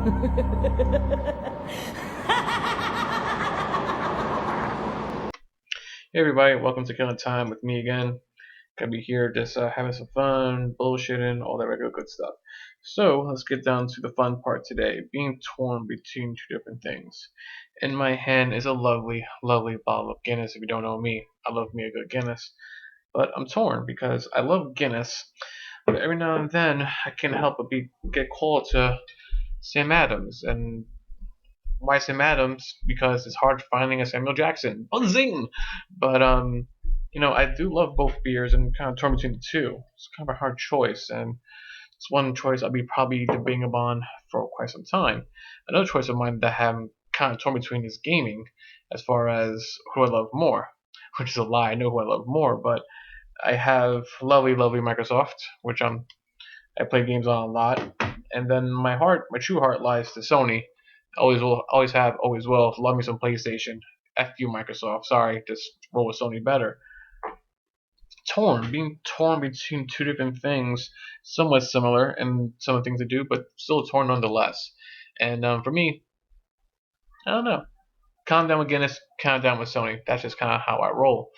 Hey everybody, welcome to Killing Time with me again. Gonna be here just having some fun, bullshitting, all that regular good stuff. So let's get down to the fun part today, being torn between two different things. In my hand is a lovely, lovely bottle of Guinness. If you don't know me, I love me a good Guinness. But I'm torn because I love Guinness, but every now and then I can't help but get called to Sam Adams. And why Sam Adams? Because it's hard finding a Samuel Jackson. Buzzing! But I do love both beers and kind of torn between the two. It's kind of a hard choice, and it's one choice I'll be probably debating upon for quite some time. Another choice of mine that I'm kind of torn between is gaming, as far as who I love more, which is a lie. I know who I love more, but I have lovely, lovely Microsoft, which I play games on a lot, and then my true heart lies to Sony. Always will, always have, always will. Love me some PlayStation. F you, Microsoft. Sorry, just roll with Sony better. Being torn between two different things, somewhat similar in some of the things they do, but still torn nonetheless. And for me, I don't know. Calm down with Guinness, calm down with Sony. That's just kind of how I roll.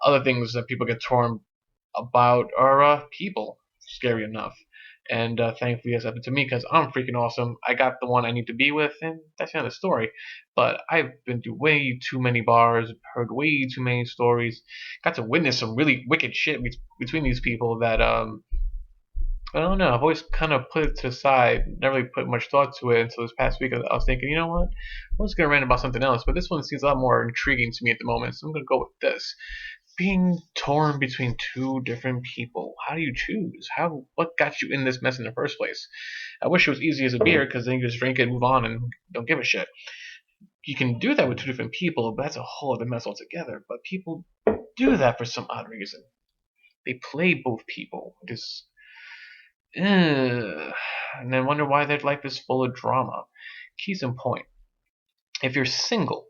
Other things that people get torn about are people. Scary enough. And thankfully, it's happened to me because I'm freaking awesome. I got the one I need to be with, and that's the end of the story. But I've been to way too many bars, heard way too many stories, got to witness some really wicked shit between these people that I don't know. I've always kind of put it to the side, never really put much thought to it until this past week. I was thinking, you know what? I was gonna rant about something else, but this one seems a lot more intriguing to me at the moment, so I'm gonna go with this. Being torn between two different people. How do you choose? What got you in this mess in the first place? I wish it was easy as a beer, because then you just drink it, move on, and don't give a shit. You can do that with two different people, but that's a whole other mess altogether. But people do that for some odd reason. They play both people. Just and then wonder why their life is full of drama. Case in point, if you're single,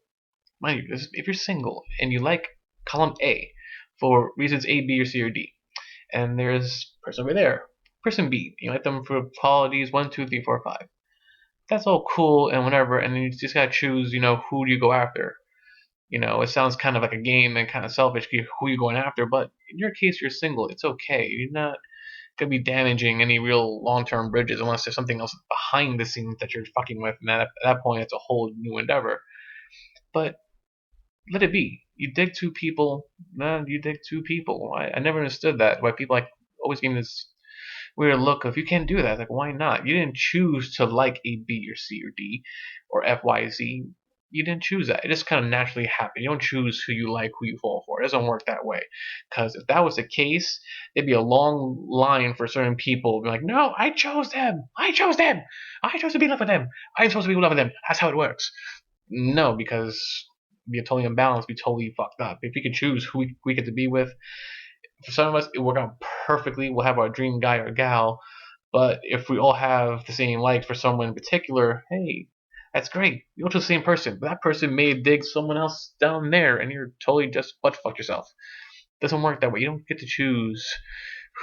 mind you, if you're single and you like column A for reasons A, B, or C, or D, and there's person over there, person B, you like them for qualities 1, 2, 3, 4, 5. That's all cool and whatever, and then you just gotta choose, who do you go after. It sounds kind of like a game and kind of selfish who you're going after, but in your case, you're single. It's okay. You're not gonna be damaging any real long-term bridges unless there's something else behind the scenes that you're fucking with, and at that point, it's a whole new endeavor. But let it be. You dig two people, man. You dig two people. I never understood that. Why people always give me this weird look of you can't do that. Like, why not? You didn't choose to like A, B, or C, or D, or F, Y, Z. You didn't choose that. It just kind of naturally happened. You don't choose who you like, who you fall for. It doesn't work that way. Because if that was the case, there'd be a long line for certain people being like, no, I chose them. I chose them. I chose to be in love with them. I'm supposed to be in love with them. That's how it works. No, because be totally imbalanced, be totally fucked up. If we could choose who we get to be with, for some of us, it work out perfectly. We'll have our dream guy or gal. But if we all have the same likes for someone in particular, hey, that's great. You go to the same person, but that person may dig someone else down there, and you're totally just butt fuck yourself. It doesn't work that way. You don't get to choose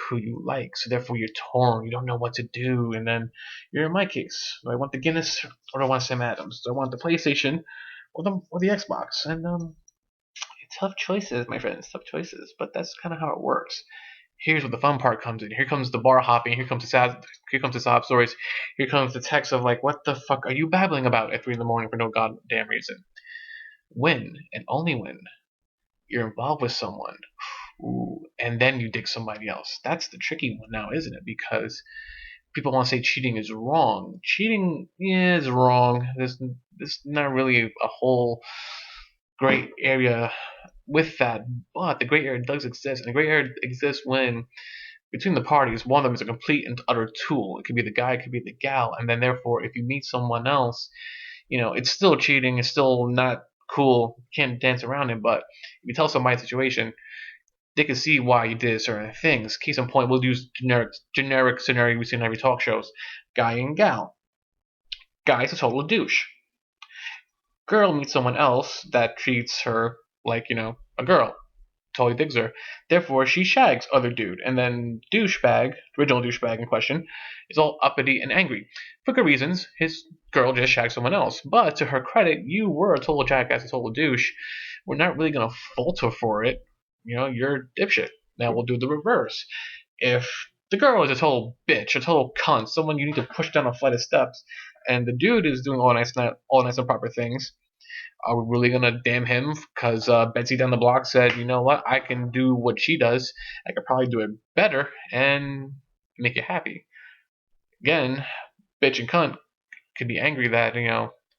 who you like, so therefore you're torn. You don't know what to do, and then you're in my case. Do I want the Guinness or do I want Sam Adams? Do I want the PlayStation or the Xbox? And tough choices, my friends. Tough choices, but that's kind of how it works. Here's where the fun part comes in. Here comes the bar hopping. Here comes the sob stories. Here comes the text of like, what the fuck are you babbling about at 3 in the morning for no goddamn reason? When and only when you're involved with someone, ooh, and then you dig somebody else. That's the tricky one now, isn't it? Because people want to say cheating is wrong. Cheating is wrong. There's not really a whole great area with that, but the gray area does exist, and the gray area exists when between the parties, one of them is a complete and utter tool. It could be the guy, it could be the gal, and then therefore, if you meet someone else, it's still cheating, it's still not cool, you can't dance around it. But if you tell somebody the situation, they can see why you did certain things. Case in point, we'll use generic scenario we see in every talk shows: guy and gal. Guy's a total douche. Girl meets someone else that treats her like a girl. totally digs her. Therefore, she shags other dude, and then douchebag, original douchebag in question, is all uppity and angry for good reasons. His girl just shagged someone else, but to her credit, you were a total jackass, a total douche. We're not really gonna fault her for it. You're a dipshit. Now we'll do the reverse. If the girl is a total bitch, a total cunt, someone you need to push down a flight of steps, and the dude is doing all nice and proper things, are we really gonna damn him because Betsy down the block said, you know what, I can do what she does. I could probably do it better and make you happy. Again, bitch and cunt could be angry that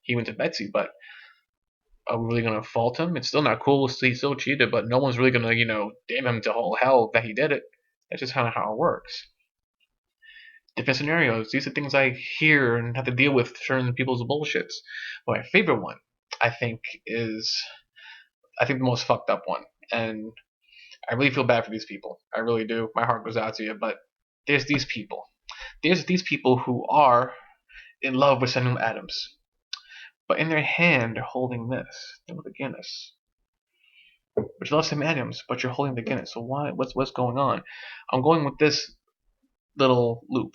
he went to Betsy, but are we really gonna fault him? It's still not cool. He still cheated, but no one's really gonna damn him to whole hell that he did it. That's just kind of how it works. Different scenarios. These are things I hear and have to deal with certain people's bullshits. But my favorite one, I think, is the most fucked up one, and I really feel bad for these people. I really do. My heart goes out to you. But there's these people. There's these people who are in love with Samuel Adams, but in their hand they're holding this. They're the Guinness. But you love Sam Adams, but you're holding the Guinness. So why? What's going on? I'm going with this little loop.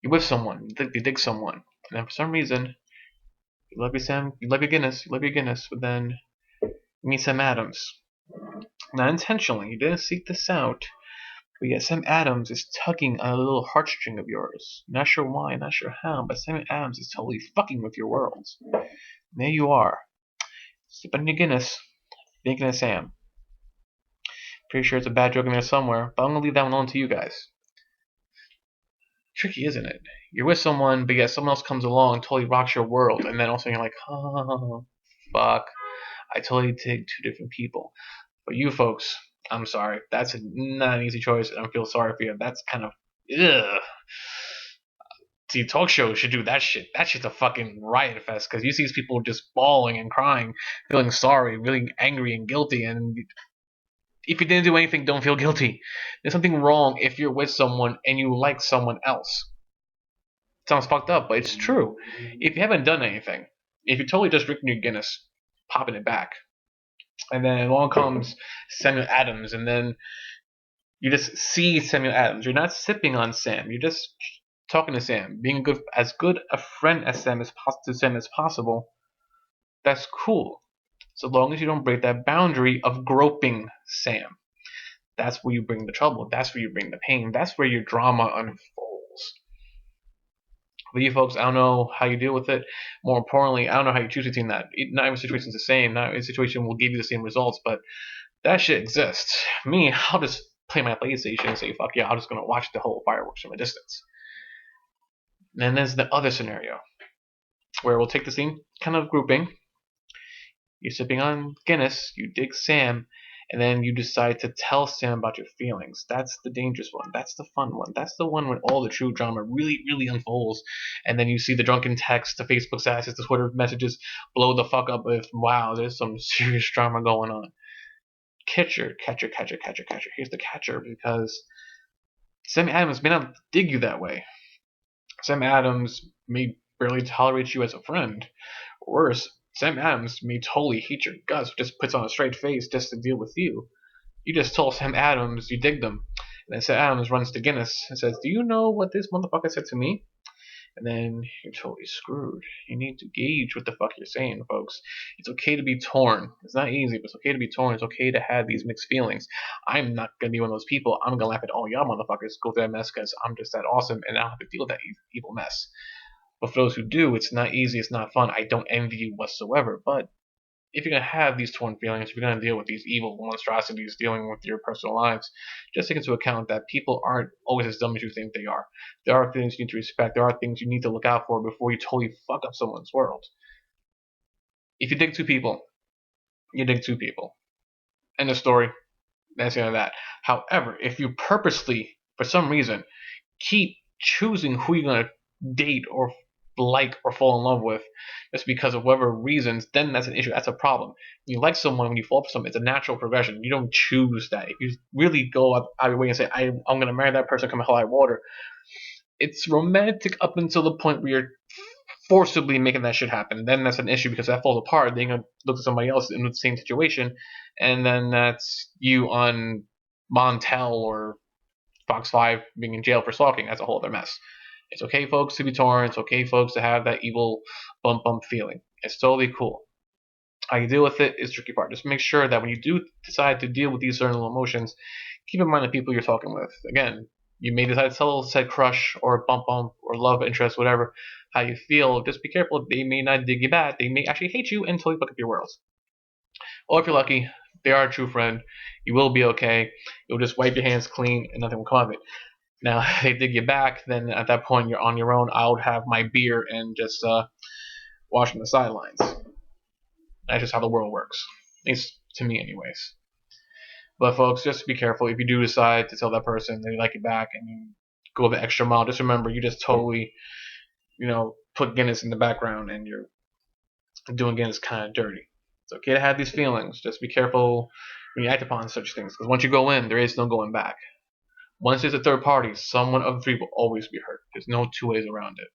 You're with someone. You dig someone, and then for some reason you love your Guinness, but then you meet Sam Adams. Not intentionally. You didn't seek this out. But yet Sam Adams is tugging on a little heartstring of yours. Not sure why, not sure how, but Sam Adams is totally fucking with your worlds. And there you are, sipping on your Guinness, thinking of Sam. Pretty sure it's a bad joke in there somewhere, but I'm gonna leave that one alone to you guys. Tricky, isn't it? You're with someone, but yet someone else comes along, totally rocks your world, and then also you're like, oh, fuck, I totally take two different people. But you folks, I'm sorry, that's not an easy choice, and I feel sorry for you. That's kind of, ugh. See, talk shows should do that shit. That shit's a fucking riot fest, because you see these people just bawling and crying, feeling sorry, really angry and guilty, and if you didn't do anything, don't feel guilty. There's something wrong if you're with someone and you like someone else. It sounds fucked up, but it's true. If you haven't done anything, if you're totally just drinking your Guinness, popping it back, and then along comes Samuel Adams, and then you just see Samuel Adams. You're not sipping on Sam. You're just talking to Sam, being as good a friend as Sam as possible. That's cool, so long as you don't break that boundary of groping Sam. That's where you bring the trouble. That's where you bring the pain. That's where your drama unfolds. But you folks, I don't know how you deal with it. More importantly, I don't know how you choose between that. Not every situation is the same. Not every situation will give you the same results, but that shit exists. Me, I'll just play my PlayStation and say, fuck yeah, I'm just going to watch the whole fireworks from a distance. And then there's the other scenario, where we'll take the same kind of grouping. You're sipping on Guinness, you dig Sam, and then you decide to tell Sam about your feelings. That's the dangerous one. That's the fun one. That's the one when all the true drama really, really unfolds. And then you see the drunken text, the Facebook statuses, the Twitter messages blow the fuck up with, wow, there's some serious drama going on. Catcher. Here's the catcher, because Sam Adams may not dig you that way. Sam Adams may barely tolerate you as a friend. Worse, Sam Adams may totally hate your guts, just puts on a straight face just to deal with you. You just told Sam Adams you dig them. And then Sam Adams runs to Guinness and says, do you know what this motherfucker said to me? And then you're totally screwed. You need to gauge what the fuck you're saying, folks. It's okay to be torn. It's not easy, but it's okay to be torn. It's okay to have these mixed feelings. I'm not going to be one of those people. I'm going to laugh at all y'all motherfuckers go through that mess because I'm just that awesome and I don't have to deal with that evil mess. But for those who do, it's not easy, it's not fun. I don't envy you whatsoever. But if you're going to have these torn feelings, if you're going to deal with these evil monstrosities dealing with your personal lives, just take into account that people aren't always as dumb as you think they are. There are things you need to respect. There are things you need to look out for before you totally fuck up someone's world. If you dig two people, you dig two people. End of story. That's the end of that. However, if you purposely, for some reason, keep choosing who you're going to date or like or fall in love with just because of whatever reasons, then that's an issue. That's a problem. When you like someone, when you fall for someone, it's a natural progression. You don't choose that. If you really go out of your way and say, I'm going to marry that person come hell high water, it's romantic up until the point where you're forcibly making that shit happen. Then that's an issue because that falls apart. Then you look at somebody else in the same situation, and then that's you on Montel or Fox 5 being in jail for stalking. That's a whole other mess. It's okay, folks, to be torn. It's okay, folks, to have that evil bump feeling. It's totally cool. How you deal with it is the tricky part. Just make sure that when you do decide to deal with these certain emotions, keep in mind the people you're talking with. Again, you may decide to tell said crush or bump or love interest, whatever, how you feel. Just be careful. They may not dig you back. They may actually hate you until you fuck up your worlds. Or if you're lucky, they are a true friend. You will be okay. You'll just wipe your hands clean and nothing will come of it. Now, if they dig you back, then at that point you're on your own. I would have my beer and just watch on the sidelines. That's just how the world works. At least to me, anyways. But folks, just be careful. If you do decide to tell that person they like you back and you go the extra mile, just remember you just totally, put Guinness in the background and you're doing Guinness kind of dirty. It's okay to have these feelings. Just be careful when you act upon such things. Because once you go in, there is no going back. Once there's a third party, someone of the three will always be hurt. There's no two ways around it.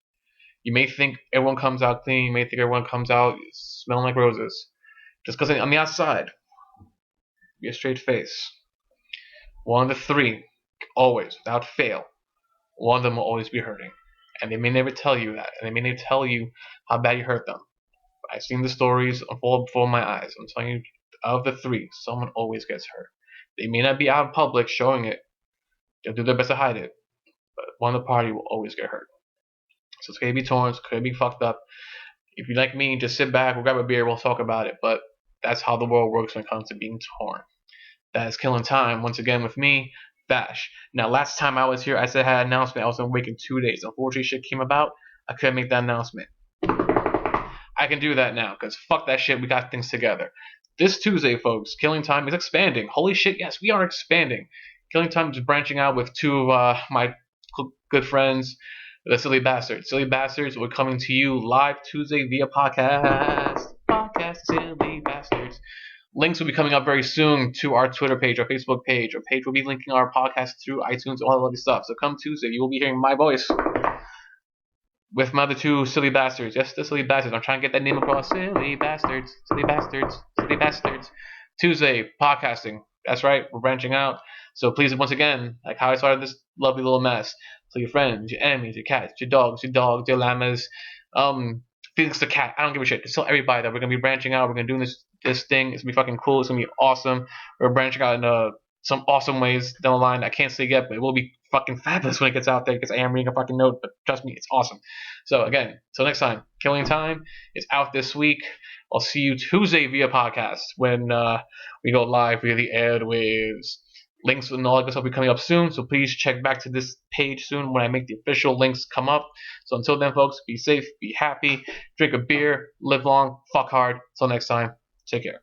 You may think everyone comes out clean. You may think everyone comes out smelling like roses. Just because on the outside, be a straight face. One of the three, always, without fail, one of them will always be hurting. And they may never tell you that. And they may never tell you how bad you hurt them. But I've seen the stories unfold before my eyes. I'm telling you, of the three, someone always gets hurt. They may not be out in public showing it. They'll do their best to hide it. But one of the party will always get hurt. So it's going to be torn. It's going to be fucked up. If you like me, just sit back, we'll grab a beer, we'll talk about it. But that's how the world works when it comes to being torn. That is Killing Time, once again with me, Vash. Now, last time I was here, I said I had an announcement. I was going to wait in 2 days. Unfortunately, shit came about. I couldn't make that announcement. I can do that now, because fuck that shit, we got things together. This Tuesday, folks, Killing Time is expanding. Holy shit, yes, we are expanding. Killing Time is branching out with two of my good friends, the Silly Bastards. Silly Bastards, we're coming to you live Tuesday via podcast. Podcast Silly Bastards. Links will be coming up very soon to our Twitter page, our Facebook page. Our page will be linking our podcast through iTunes, all that lovely stuff. So come Tuesday, you will be hearing my voice with my other two Silly Bastards. Yes, the Silly Bastards. I'm trying to get that name across. Silly Bastards. Silly Bastards. Silly Bastards. Tuesday, podcasting. That's right, we're branching out. So please, once again, like how I started this lovely little mess, tell your friends, your enemies, your cats, your dogs, your llamas, Felix the cat. I don't give a shit. Just tell everybody that we're gonna be branching out. We're gonna do this thing. It's gonna be fucking cool. It's gonna be awesome. We're branching out in some awesome ways down the line. I can't say yet, but it will be fucking fabulous when it gets out there because I am reading a fucking note. But trust me, it's awesome. So again, till next time, Killing Time is out this week. I'll see you Tuesday via podcast when we go live via the airwaves. Links and all that stuff will be coming up soon, so please check back to this page soon when I make the official links come up. So until then, folks, be safe, be happy, drink a beer, live long, fuck hard. Till next time, take care.